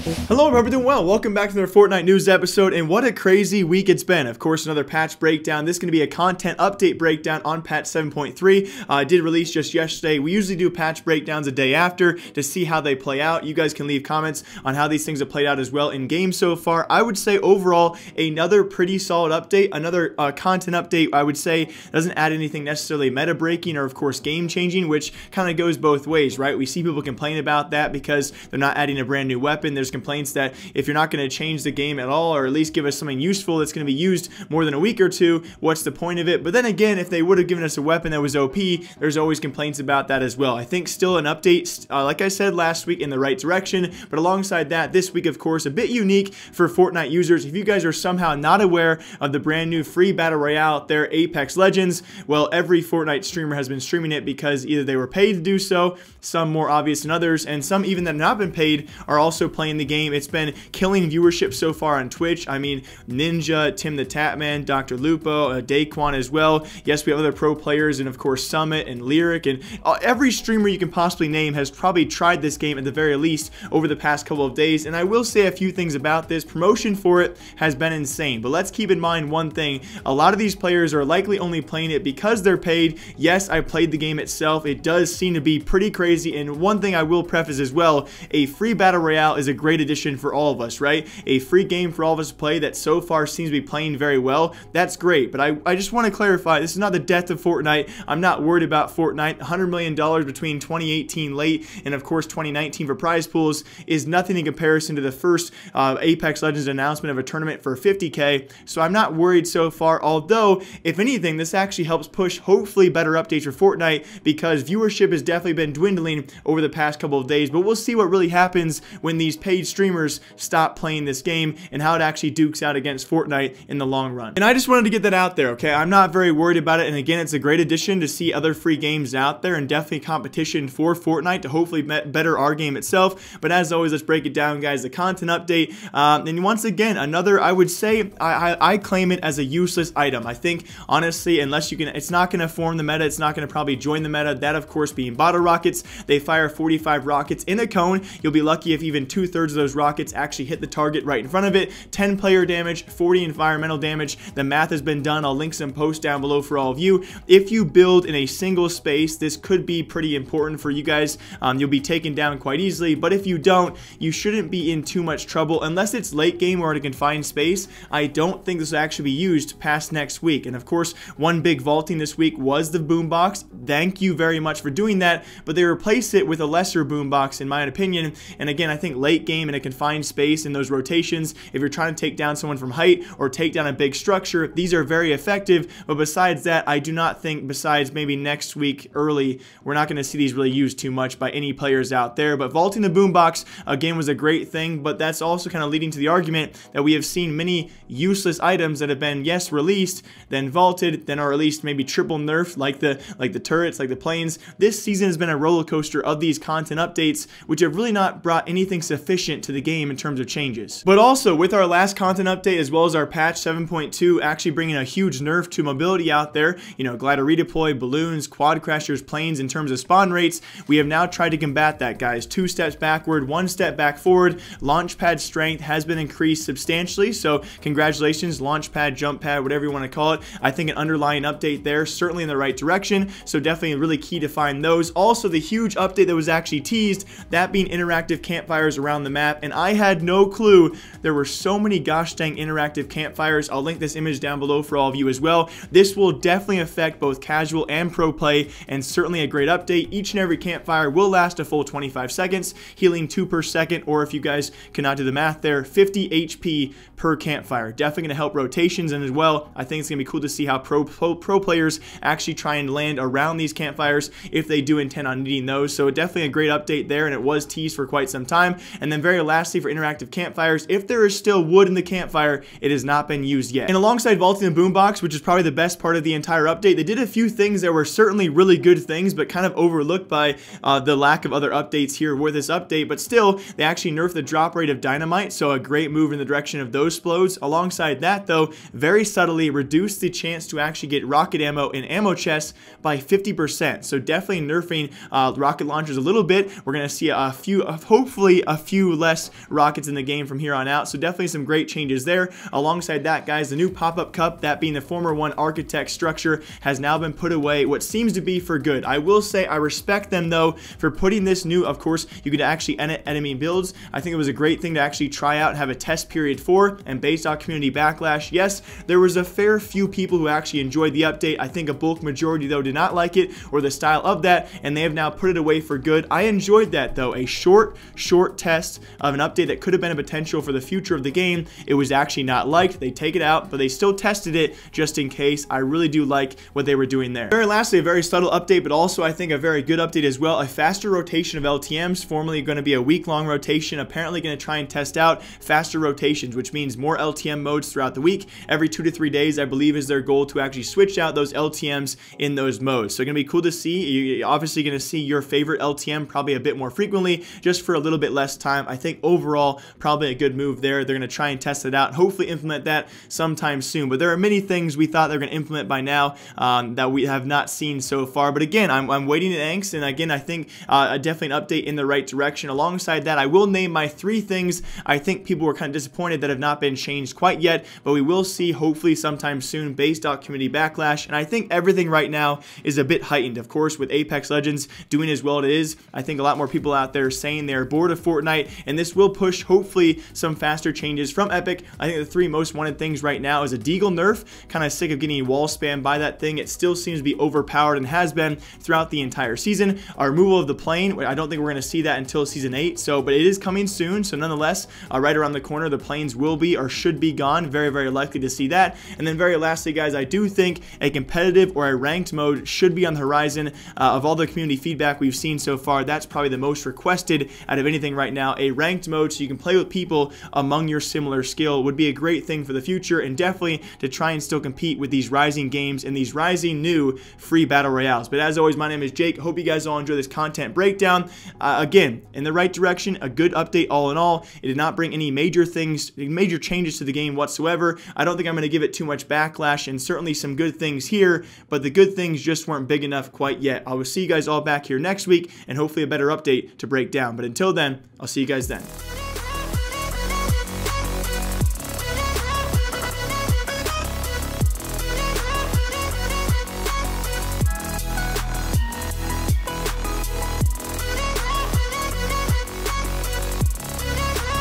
Hello, I hope you're doing well. Welcome back to another Fortnite news episode, and what a crazy week it's been. Of course, another patch breakdown. This is going to be a content update breakdown on patch 7.3. I did release just yesterday. We usually do patch breakdowns a day after to see how they play out. You guys can leave comments on how these things have played out as well in game so far. I would say overall, another pretty solid update. Another content update, I would say, doesn't add anything necessarily meta breaking or, of course, game changing, which kind of goes both ways, right? We see people complain about that because they're not adding a brand new weapon. There's complaints that if you're not going to change the game at all, or at least give us something useful that's going to be used more than a week or two, what's the point of it? But then again, if they would have given us a weapon that was OP, there's always complaints about that as well. I think still an update, like I said last week, in the right direction, but alongside that, this week, of course, a bit unique for Fortnite users. If you guys are somehow not aware of the brand new free battle royale out there, Apex Legends, well, every Fortnite streamer has been streaming it because either they were paid to do so, some more obvious than others, and some even that have not been paid are also playing the game. It's been killing viewership so far on Twitch. I mean, Ninja, Tim the Tatman, Dr. Lupo, Daquan as well. Yes, we have other pro players, and of course Summit and Lyric, and every streamer you can possibly name has probably tried this game at the very least over the past couple of days. And I will say a few things about this. Promotion for it has been insane, but let's keep in mind one thing. A lot of these players are likely only playing it because they're paid. Yes, I played the game itself. It does seem to be pretty crazy, and one thing I will preface as well, a free battle royale is a great addition for all of us, right? A free game for all of us to play that so far seems to be playing very well. That's great, but I just want to clarify, this is not the death of Fortnite. I'm not worried about Fortnite. $100 million between 2018 late and of course 2019 for prize pools is nothing in comparison to the first Apex Legends announcement of a tournament for 50K, so I'm not worried so far, although if anything, this actually helps push hopefully better updates for Fortnite because viewership has definitely been dwindling over the past couple of days, but we'll see what really happens when these paid streamers stop playing this game and how it actually dukes out against Fortnite in the long run. And I just wanted to get that out there, okay? I'm not very worried about it, and again, it's a great addition to see other free games out there and definitely competition for Fortnite to hopefully better our game itself. But as always, let's break it down, guys. The content update, and once again, another, I would say, I claim it as a useless item. I think, honestly, unless you can, it's not going to form the meta, it's not going to probably join the meta, that of course being bottle rockets. They fire 45 rockets in a cone. You'll be lucky if even 2/3 of those rockets actually hit the target right in front of it. 10 player damage, 40 environmental damage. The math has been done. I'll link some posts down below for all of you. If you build in a single space, this could be pretty important for you guys. You'll be taken down quite easily, but if you don't, you shouldn't be in too much trouble unless it's late game or in a confined space. I don't think this will actually be used past next week. And of course, one big vaulting this week was the Boombox. Thank you very much for doing that, but they replaced it with a lesser Boombox in my opinion. And again, I think late game in a confined space in those rotations, if you're trying to take down someone from height or take down a big structure, these are very effective. But besides that, I do not think, besides maybe next week early, we're not going to see these really used too much by any players out there. But vaulting the Boombox again was a great thing, but that's also kind of leading to the argument that we have seen many useless items that have been, yes, released, then vaulted, then are released maybe triple nerfed, like the turrets, like the planes. This season has been a roller coaster of these content updates, which have really not brought anything sufficient to the game in terms of changes. But also, with our last content update as well as our patch 7.2 actually bringing a huge nerf to mobility out there, you know, glider redeploy, balloons, quad crashers, planes in terms of spawn rates, we have now tried to combat that, guys. 2 steps backward, 1 step back forward. Launch pad strength has been increased substantially, so congratulations, launch pad, jump pad, whatever you want to call it. I think an underlying update there, certainly in the right direction, so definitely really key to find those. Also, the huge update that was actually teased, that being interactive campfires around the map, and I had no clue there were so many gosh dang interactive campfires. I'll link this image down below for all of you as well. This will definitely affect both casual and pro play, and certainly a great update. Each and every campfire will last a full 25 seconds, healing 2 per second, or if you guys cannot do the math there, 50 HP per campfire. Definitely going to help rotations, and as well, I think it's going to be cool to see how pro players actually try and land around these campfires if they do intend on needing those. So definitely a great update there, and it was teased for quite some time. And then very lastly, for interactive campfires, if there is still wood in the campfire, it has not been used yet. And alongside vaulting the Boombox, which is probably the best part of the entire update, they did a few things that were certainly really good things, but kind of overlooked by the lack of other updates here with this update. But still, they actually nerfed the drop rate of dynamite, so a great move in the direction of those explodes. Alongside that, though, very subtly reduced the chance to actually get rocket ammo in ammo chests by 50%. So definitely nerfing rocket launchers a little bit. We're going to see hopefully a few 2 less rockets in the game from here on out. So definitely some great changes there. Alongside that, guys, the new pop-up cup, that being the former one architect structure, has now been put away, what seems to be for good. I will say I respect them though for putting this new, of course, you could actually edit enemy builds. I think it was a great thing to actually try out and have a test period for, and based on community backlash, yes, there was a fair few people who actually enjoyed the update. I think a bulk majority though did not like it or the style of that, and they have now put it away for good. I enjoyed that though, a short test of an update that could have been a potential for the future of the game. It was actually not liked. They take it out, but they still tested it just in case. I really do like what they were doing there. Very lastly, a very subtle update, but also I think a very good update as well. A faster rotation of LTMs, formerly going to be a week-long rotation, apparently going to try and test out faster rotations, which means more LTM modes throughout the week. Every 2 to 3 days, I believe, is their goal to actually switch out those LTMs in those modes. So going to be cool to see. You're obviously going to see your favorite LTM probably a bit more frequently, just for a little bit less time. I think overall, probably a good move there. They're going to try and test it out and hopefully implement that sometime soon. But there are many things we thought they're going to implement by now that we have not seen so far. But again, I'm waiting in angst, and again, I think definitely an update in the right direction. Alongside that, I will name my 3 things I think people were kind of disappointed that have not been changed quite yet, but we will see hopefully sometime soon based on community backlash. And I think everything right now is a bit heightened. Of course, with Apex Legends doing as well as it is, I think a lot more people out there saying they're bored of Fortnite, and this will push hopefully some faster changes from Epic. I think the 3 most wanted things right now is a Deagle nerf. Kind of sick of getting wall spammed by that thing. It still seems to be overpowered and has been throughout the entire season. Our removal of the plane, I don't think we're going to see that until season 8, but it is coming soon. So nonetheless, right around the corner, the planes will be or should be gone. Very, very likely to see that. And then very lastly, guys, I do think a competitive or a ranked mode should be on the horizon. Of all the community feedback we've seen so far, that's probably the most requested out of anything right now. A ranked mode so you can play with people among your similar skill would be a great thing for the future, and definitely to try and still compete with these rising games and these rising new free battle royales. But as always, my name is Jake. Hope you guys all enjoy this content breakdown. Again, in the right direction, a good update all in all. It did not bring any major changes to the game whatsoever. I don't think I'm going to give it too much backlash, and certainly some good things here, but the good things just weren't big enough quite yet. I will see you guys all back here next week, and hopefully a better update to break down. But until then, I'll see you guys then.